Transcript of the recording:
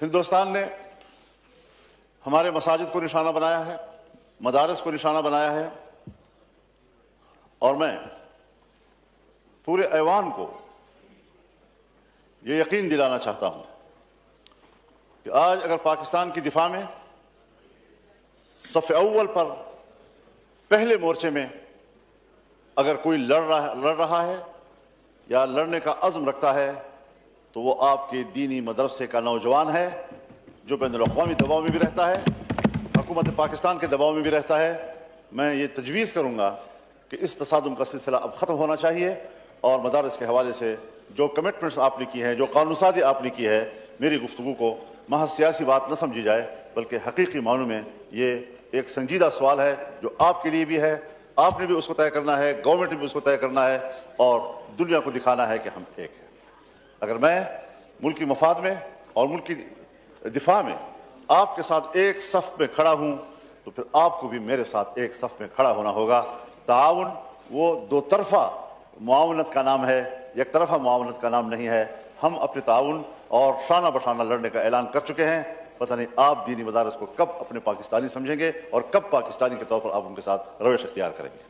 ہندوستان نے ہمارے مساجد کو نشانہ بنایا ہے، مدارس کو نشانہ بنایا ہے، اور میں پورے ایوان کو یہ یقین دلانا چاہتا ہوں کہ آج اگر پاکستان کی دفاع میں صف اول پر پہلے مورچے میں اگر کوئی لڑ رہا ہے یا لڑنے کا عزم رکھتا ہے تو وہ آپ کے دینی مدرسے کا نوجوان ہے، جو بین الاقوامی دباؤ میں بھی رہتا ہے، حکومت پاکستان کے دباؤ میں بھی رہتا ہے۔ میں یہ تجویز کروں گا کہ اس تصادم کا سلسلہ اب ختم ہونا چاہیے، اور مدارس کے حوالے سے جو کمٹمنٹس آپ نے کی ہیں، جو قانون سازی آپ نے کی ہے، میری گفتگو کو محض سیاسی بات نہ سمجھی جائے، بلکہ حقیقی معنوں میں یہ ایک سنجیدہ سوال ہے جو آپ کے لیے بھی ہے، آپ نے بھی اس کو طے کرنا ہے، گورنمنٹ نے بھی اس کو طے کرنا ہے، اور دنیا کو دکھانا ہے کہ ہم ایک ہیں۔ اگر میں ملکی مفاد میں اور ملکی دفاع میں آپ کے ساتھ ایک صف میں کھڑا ہوں تو پھر آپ کو بھی میرے ساتھ ایک صف میں کھڑا ہونا ہوگا۔ تعاون وہ دو طرفہ معاونت کا نام ہے، یک طرفہ معاونت کا نام نہیں ہے۔ ہم اپنے تعاون اور شانہ بشانہ لڑنے کا اعلان کر چکے ہیں، پتہ نہیں آپ دینی مدارس کو کب اپنے پاکستانی سمجھیں گے اور کب پاکستانی کے طور پر آپ ان کے ساتھ روش اختیار کریں گے۔